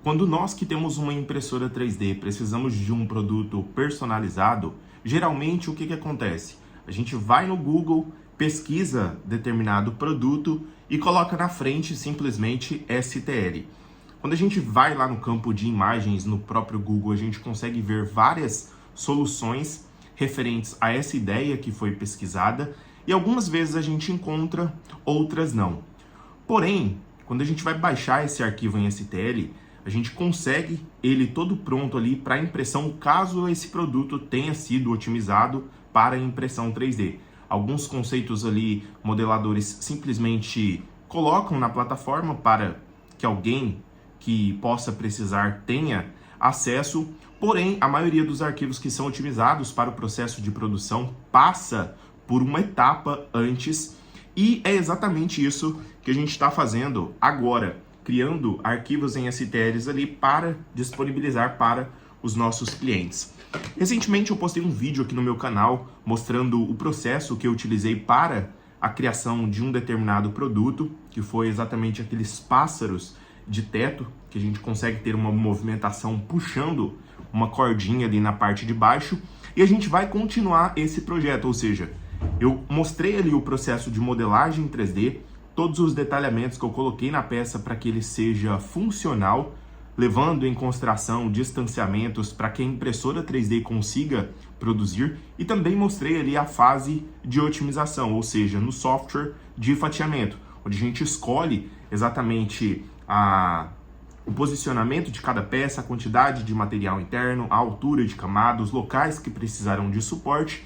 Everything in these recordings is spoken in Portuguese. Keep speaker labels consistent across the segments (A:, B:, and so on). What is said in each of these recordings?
A: Quando nós que temos uma impressora 3D precisamos de um produto personalizado, geralmente o que acontece? A gente vai no Google, pesquisa determinado produto e coloca na frente simplesmente STL. Quando a gente vai lá no campo de imagens no próprio Google, a gente consegue ver várias soluções referentes a essa ideia que foi pesquisada e algumas vezes a gente encontra, outras não. Porém, quando a gente vai baixar esse arquivo em STL, a gente consegue ele todo pronto ali para impressão, caso esse produto tenha sido otimizado para impressão 3D. Alguns conceitos ali, modeladores simplesmente colocam na plataforma para que alguém que possa precisar tenha acesso, porém a maioria dos arquivos que são otimizados para o processo de produção passa por uma etapa antes, e é exatamente isso que a gente está fazendo agora, criando arquivos em STLs ali para disponibilizar para os nossos clientes. Recentemente eu postei um vídeo aqui no meu canal mostrando o processo que eu utilizei para a criação de um determinado produto, que foi exatamente aqueles pássaros de teto, que a gente consegue ter uma movimentação puxando uma cordinha ali na parte de baixo, e a gente vai continuar esse projeto, ou seja, eu mostrei ali o processo de modelagem em 3D, todos os detalhamentos que eu coloquei na peça para que ele seja funcional, levando em consideração distanciamentos para que a impressora 3D consiga produzir, e também mostrei ali a fase de otimização, ou seja, no software de fatiamento, onde a gente escolhe exatamente o posicionamento de cada peça, a quantidade de material interno, a altura de camada, os locais que precisarão de suporte,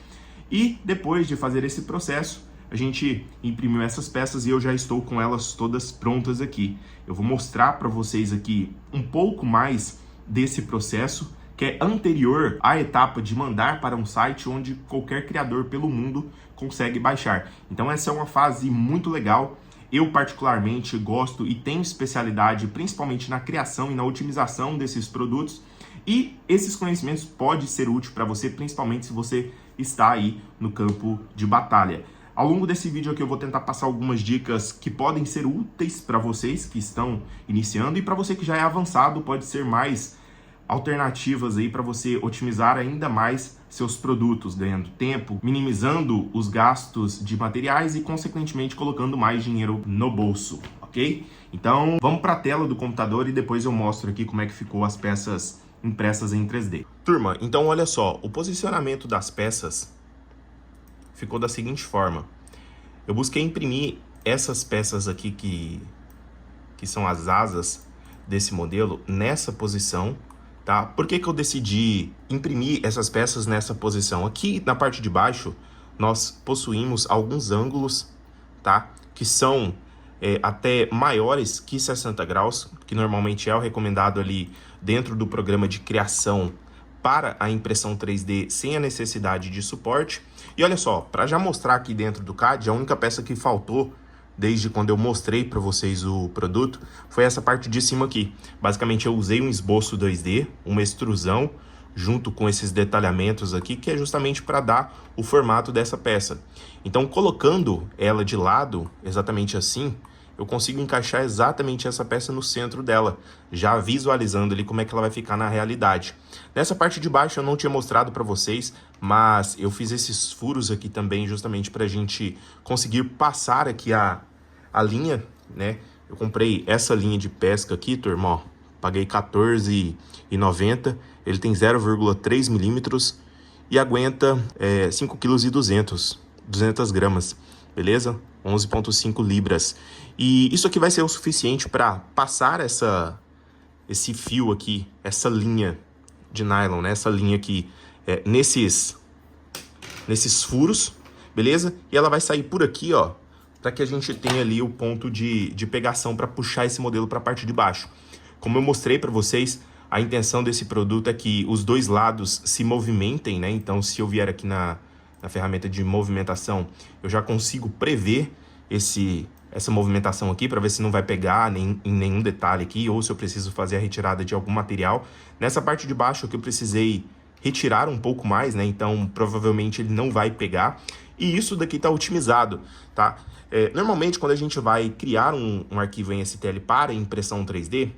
A: e depois de fazer esse processo, a gente imprimiu essas peças e eu já estou com elas todas prontas aqui. Eu vou mostrar para vocês aqui um pouco mais desse processo, que é anterior à etapa de mandar para um site onde qualquer criador pelo mundo consegue baixar. Então essa é uma fase muito legal. Eu particularmente gosto e tenho especialidade principalmente na criação e na otimização desses produtos, e esses conhecimentos podem ser úteis para você, principalmente se você está aí no campo de batalha. Ao longo desse vídeo aqui eu vou tentar passar algumas dicas que podem ser úteis para vocês que estão iniciando, e para você que já é avançado pode ser mais alternativas aí para você otimizar ainda mais seus produtos, ganhando tempo, minimizando os gastos de materiais e consequentemente colocando mais dinheiro no bolso, ok? Então vamos para a tela do computador e depois eu mostro aqui como é que ficou as peças impressas em 3D. Turma, então olha só, o posicionamento das peças ficou da seguinte forma. Eu busquei imprimir essas peças aqui que são as asas desse modelo nessa posição, tá? Por que eu decidi imprimir essas peças nessa posição? Aqui na parte de baixo nós possuímos alguns ângulos, tá? Que são até maiores que 60 graus, que normalmente é o recomendado ali dentro do programa de criação para a impressão 3D sem a necessidade de suporte. E olha só, para já mostrar aqui dentro do CAD, a única peça que faltou desde quando eu mostrei para vocês o produto foi essa parte de cima aqui. Basicamente eu usei um esboço 2D, uma extrusão, junto com esses detalhamentos aqui, que é justamente para dar o formato dessa peça. Então colocando ela de lado, exatamente assim, eu consigo encaixar exatamente essa peça no centro dela, já visualizando ali como é que ela vai ficar na realidade. Nessa parte de baixo eu não tinha mostrado para vocês, mas eu fiz esses furos aqui também justamente para a gente conseguir passar aqui a linha, né? Eu comprei essa linha de pesca aqui, turma, ó, paguei R$14,90, ele tem 0,3 milímetros e aguenta 5,2 kg, 200 gramas, beleza? 11,5 libras. E isso aqui vai ser o suficiente para passar esse fio aqui, essa linha de nylon, né? Essa linha aqui, nesses furos, beleza? E ela vai sair por aqui, ó, para que a gente tenha ali o ponto de pegação para puxar esse modelo para a parte de baixo. Como eu mostrei para vocês, a intenção desse produto é que os dois lados se movimentem, né? Então, se eu vier aqui na ferramenta de movimentação, eu já consigo prever essa movimentação aqui para ver se não vai pegar em nenhum detalhe aqui, ou se eu preciso fazer a retirada de algum material. Nessa parte de baixo que eu precisei retirar um pouco mais, né? Então provavelmente ele não vai pegar. E isso daqui está otimizado, tá? Normalmente quando a gente vai criar um arquivo em STL para impressão 3D,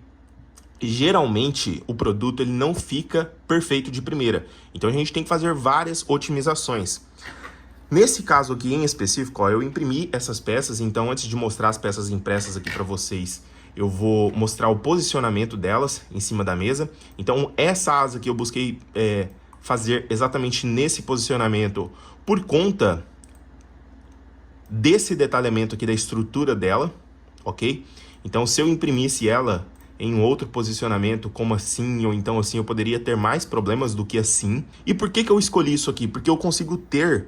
A: geralmente o produto ele não fica perfeito de primeira. Então a gente tem que fazer várias otimizações. Nesse caso aqui em específico, ó, eu imprimi essas peças, então antes de mostrar as peças impressas aqui para vocês, eu vou mostrar o posicionamento delas em cima da mesa. Então essa asa aqui eu busquei fazer exatamente nesse posicionamento por conta desse detalhamento aqui da estrutura dela, ok? Então se eu imprimisse ela em outro posicionamento, como assim, ou então assim, eu poderia ter mais problemas do que assim. E por que eu escolhi isso aqui? Porque eu consigo ter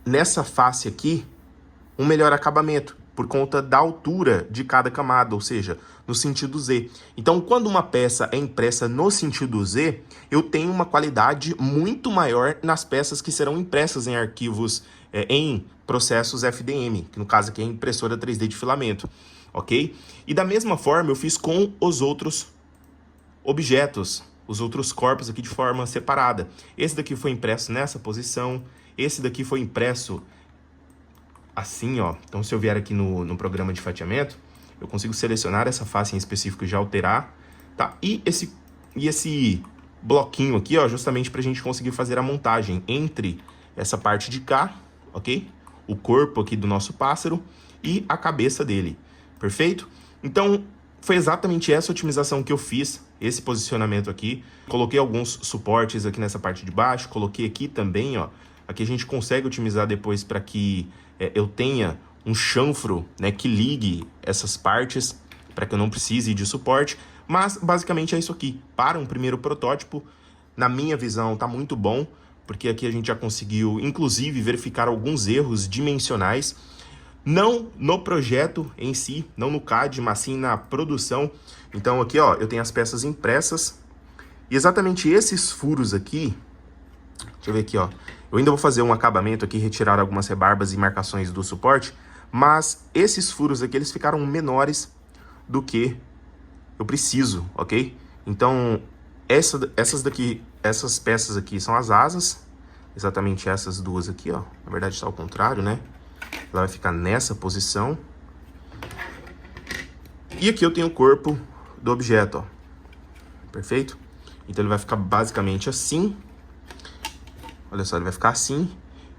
A: nessa face aqui um melhor acabamento por conta da altura de cada camada, ou seja, no sentido Z. Então, quando uma peça é impressa no sentido Z, eu tenho uma qualidade muito maior nas peças que serão impressas em arquivos, em processos FDM, que no caso aqui é impressora 3D de filamento, ok? E da mesma forma eu fiz com os outros objetos, os outros corpos aqui de forma separada. Esse daqui foi impresso nessa posição, esse daqui foi impresso assim, ó. Então, se eu vier aqui no programa de fatiamento, eu consigo selecionar essa face em específico e já alterar, tá? E esse bloquinho aqui, ó, justamente para a gente conseguir fazer a montagem entre essa parte de cá, ok? O corpo aqui do nosso pássaro e a cabeça dele, perfeito? Então, foi exatamente essa otimização que eu fiz, esse posicionamento aqui. Coloquei alguns suportes aqui nessa parte de baixo, coloquei aqui também, ó. Aqui a gente consegue otimizar depois para que eu tenha um chanfro, né, que ligue essas partes, para que eu não precise de suporte. Mas basicamente é isso aqui. Para um primeiro protótipo, na minha visão, tá muito bom, porque aqui a gente já conseguiu, inclusive, verificar alguns erros dimensionais, não no projeto em si, não no CAD, mas sim na produção. Então aqui, ó, eu tenho as peças impressas, e exatamente esses furos aqui, deixa eu ver aqui, ó. Eu ainda vou fazer um acabamento aqui, retirar algumas rebarbas e marcações do suporte, mas esses furos aqui, eles ficaram menores do que eu preciso, ok? Então, essas peças aqui são as asas, exatamente essas duas aqui, ó. Na verdade está ao contrário, né? Ela vai ficar nessa posição. E aqui eu tenho o corpo do objeto, ó. Perfeito? Então ele vai ficar basicamente assim. Olha só, ele vai ficar assim.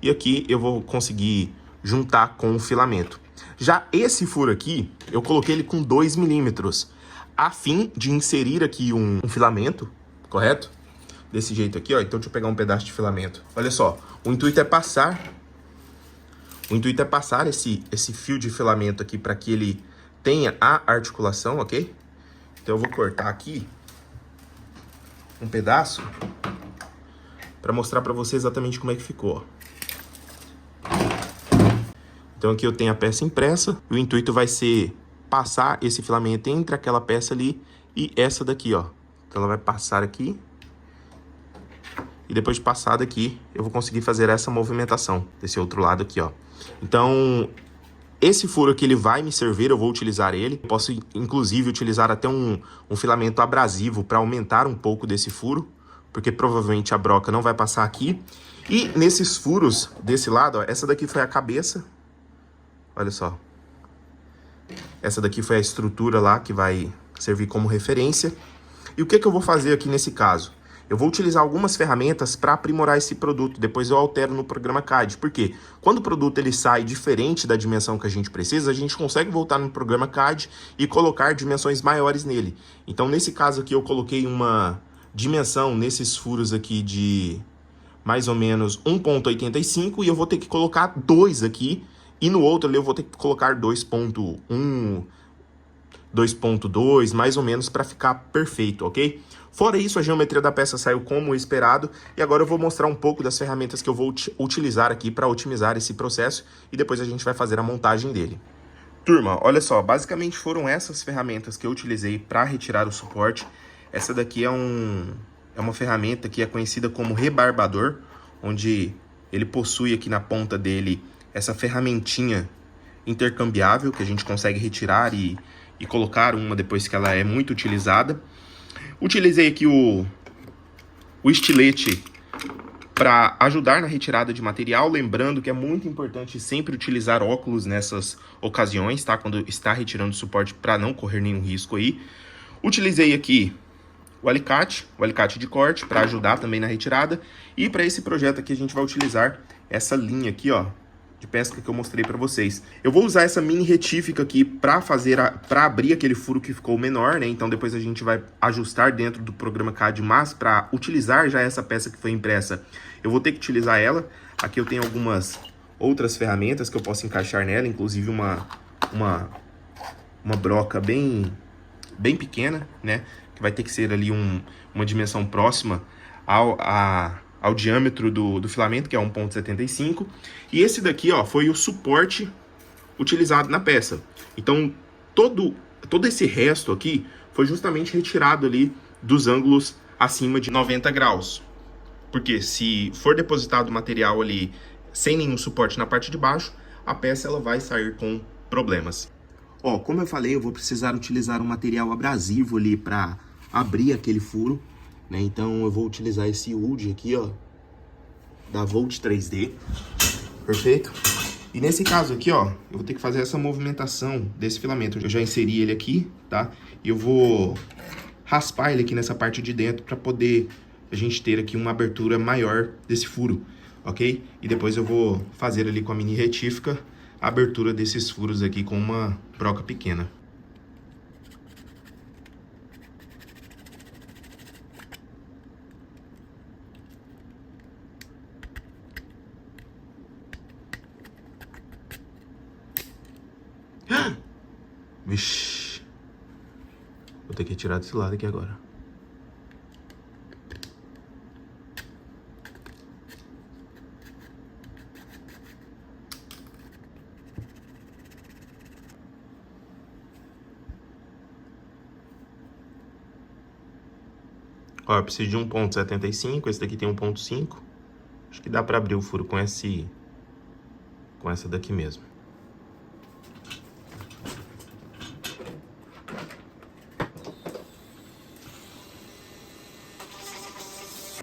A: E aqui eu vou conseguir juntar com o filamento. Já esse furo aqui, eu coloquei ele com 2 milímetros, a fim de inserir aqui um filamento, correto? Desse jeito aqui, ó. Então deixa eu pegar um pedaço de filamento. Olha só, o intuito é passar esse fio de filamento aqui para que ele tenha a articulação, ok? Então eu vou cortar aqui um pedaço para mostrar para você exatamente como é que ficou. Então aqui eu tenho a peça impressa, e o intuito vai ser passar esse filamento entre aquela peça ali e essa daqui, ó. Então ela vai passar aqui, e depois de passada aqui, eu vou conseguir fazer essa movimentação desse outro lado aqui, ó. Então, esse furo aqui, ele vai me servir, eu vou utilizar ele. Eu posso, inclusive, utilizar até um filamento abrasivo para aumentar um pouco desse furo, porque provavelmente a broca não vai passar aqui. E nesses furos desse lado, ó, essa daqui foi a cabeça. Olha só. Essa daqui foi a estrutura lá que vai servir como referência. E o que eu vou fazer aqui nesse caso? Eu vou utilizar algumas ferramentas para aprimorar esse produto. Depois eu altero no programa CAD. Por quê? Quando o produto ele sai diferente da dimensão que a gente precisa, a gente consegue voltar no programa CAD e colocar dimensões maiores nele. Então, nesse caso aqui, eu coloquei uma dimensão nesses furos aqui de mais ou menos 1,85 e eu vou ter que colocar 2 aqui. E no outro ali eu vou ter que colocar 2,1, 2,2, mais ou menos, para ficar perfeito, ok? Fora isso, a geometria da peça saiu como esperado, e agora eu vou mostrar um pouco das ferramentas que eu vou utilizar aqui para otimizar esse processo, e depois a gente vai fazer a montagem dele. Turma, olha só, basicamente foram essas ferramentas que eu utilizei para retirar o suporte. Essa daqui é uma ferramenta que é conhecida como rebarbador, onde ele possui aqui na ponta dele essa ferramentinha intercambiável, que a gente consegue retirar e colocar uma depois que ela é muito utilizada. Utilizei aqui o estilete para ajudar na retirada de material, lembrando que é muito importante sempre utilizar óculos nessas ocasiões, tá? Quando está retirando o suporte, para não correr nenhum risco aí. Utilizei aqui o alicate de corte para ajudar também na retirada. E para esse projeto aqui a gente vai utilizar essa linha aqui, ó, de pesca que eu mostrei para vocês. Eu vou usar essa mini retífica aqui para abrir aquele furo que ficou menor, né? Então depois a gente vai ajustar dentro do programa CAD, mas para utilizar já essa peça que foi impressa, eu vou ter que utilizar ela. Aqui eu tenho algumas outras ferramentas que eu posso encaixar nela, inclusive uma broca bem pequena, né? Que vai ter que ser ali uma dimensão próxima ao diâmetro do filamento, que é 1,75. E esse daqui, ó, foi o suporte utilizado na peça. Então, todo esse resto aqui foi justamente retirado ali dos ângulos acima de 90 graus. Porque se for depositado o material ali sem nenhum suporte na parte de baixo, a peça ela vai sair com problemas. Ó, como eu falei, eu vou precisar utilizar um material abrasivo ali para abrir aquele furo, né? Então eu vou utilizar esse UD aqui, ó, da Volt 3D, perfeito? E nesse caso aqui, ó, eu vou ter que fazer essa movimentação desse filamento. Eu já inseri ele aqui, tá? E eu vou raspar ele aqui nessa parte de dentro para poder a gente ter aqui uma abertura maior desse furo, ok? E depois eu vou fazer ali com a mini retífica a abertura desses furos aqui com uma broca pequena. Vixe. Vou ter que tirar desse lado aqui agora. Ó, eu preciso de 1,75, esse daqui tem 1,5. Acho que dá pra abrir o furo com essa daqui mesmo.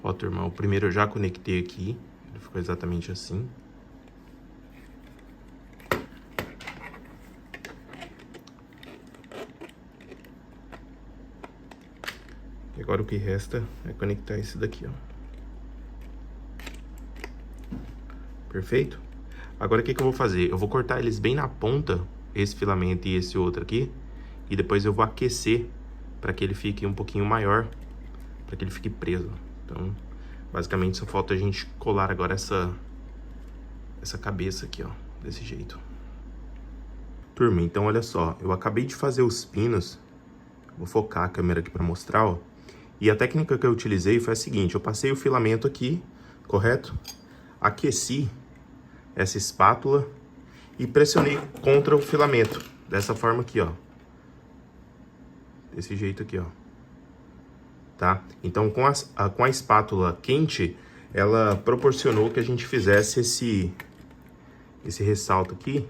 A: Ó, turma, o primeiro eu já conectei aqui. Ele ficou exatamente assim. E agora o que resta é conectar esse daqui, ó. Perfeito? Agora o que eu vou fazer? Eu vou cortar eles bem na ponta, esse filamento e esse outro aqui. E depois eu vou aquecer para que ele fique um pouquinho maior, para que ele fique preso. Então, basicamente só falta a gente colar agora essa cabeça aqui, ó, desse jeito. Turma, então olha só, eu acabei de fazer os pinos. Vou focar a câmera aqui para mostrar, ó. E a técnica que eu utilizei foi a seguinte: eu passei o filamento aqui, correto? Aqueci essa espátula e pressionei contra o filamento, dessa forma aqui, ó. Desse jeito aqui, ó. Tá? Então, com a espátula quente, ela proporcionou que a gente fizesse esse ressalto aqui.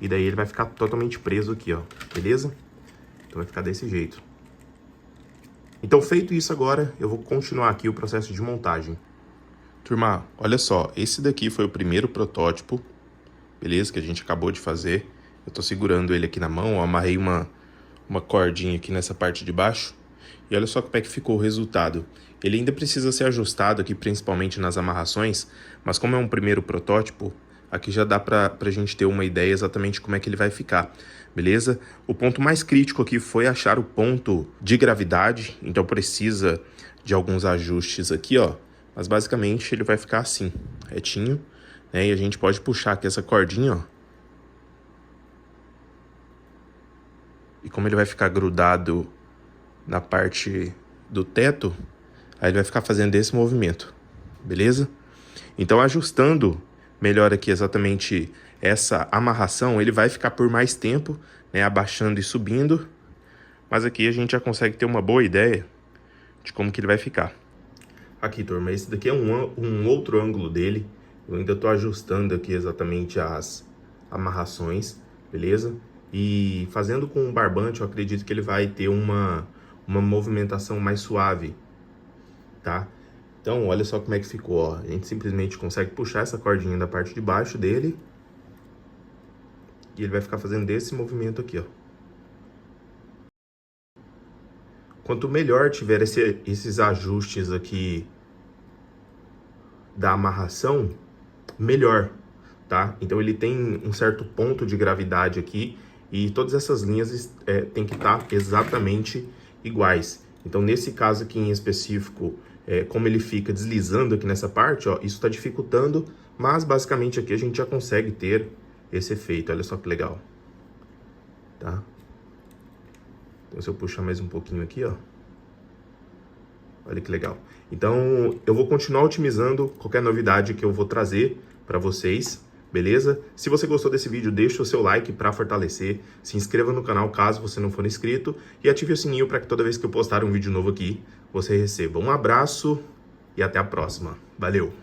A: E daí ele vai ficar totalmente preso aqui, ó. Beleza? Então vai ficar desse jeito. Então, feito isso agora, eu vou continuar aqui o processo de montagem. Turma, olha só. Esse daqui foi o primeiro protótipo, beleza? Que a gente acabou de fazer. Eu tô segurando ele aqui na mão, ó, amarrei uma cordinha aqui nessa parte de baixo. E olha só como é que ficou o resultado. Ele ainda precisa ser ajustado aqui, principalmente nas amarrações, mas como é um primeiro protótipo, aqui já dá pra gente ter uma ideia exatamente como é que ele vai ficar, beleza? O ponto mais crítico aqui foi achar o ponto de gravidade, então precisa de alguns ajustes aqui, ó. Mas basicamente ele vai ficar assim, retinho, né? E a gente pode puxar aqui essa cordinha, ó. E como ele vai ficar grudado na parte do teto, aí ele vai ficar fazendo esse movimento, beleza? Então, ajustando melhor aqui exatamente essa amarração, ele vai ficar por mais tempo, né, abaixando e subindo, mas aqui a gente já consegue ter uma boa ideia de como que ele vai ficar. Aqui, turma, esse daqui é um outro ângulo dele. Eu ainda tô ajustando aqui exatamente as amarrações, beleza? E fazendo com um barbante, eu acredito que ele vai ter uma movimentação mais suave, tá? Então, olha só como é que ficou, ó. A gente simplesmente consegue puxar essa cordinha da parte de baixo dele e ele vai ficar fazendo esse movimento aqui, ó. quanto melhor tiver esses ajustes aqui da amarração, melhor, tá? Então ele tem um certo ponto de gravidade aqui e todas essas linhas tem que estar exatamente iguais. Então nesse caso aqui em específico, como ele fica deslizando aqui nessa parte, ó, isso está dificultando, mas basicamente aqui a gente já consegue ter esse efeito. Olha só que legal, tá? Então se eu puxar mais um pouquinho aqui, ó, olha que legal. Então eu vou continuar otimizando qualquer novidade que eu vou trazer para vocês, beleza? Se você gostou desse vídeo, deixa o seu like para fortalecer, se inscreva no canal caso você não for inscrito e ative o sininho para que toda vez que eu postar um vídeo novo aqui, você receba. Um abraço e até a próxima. Valeu!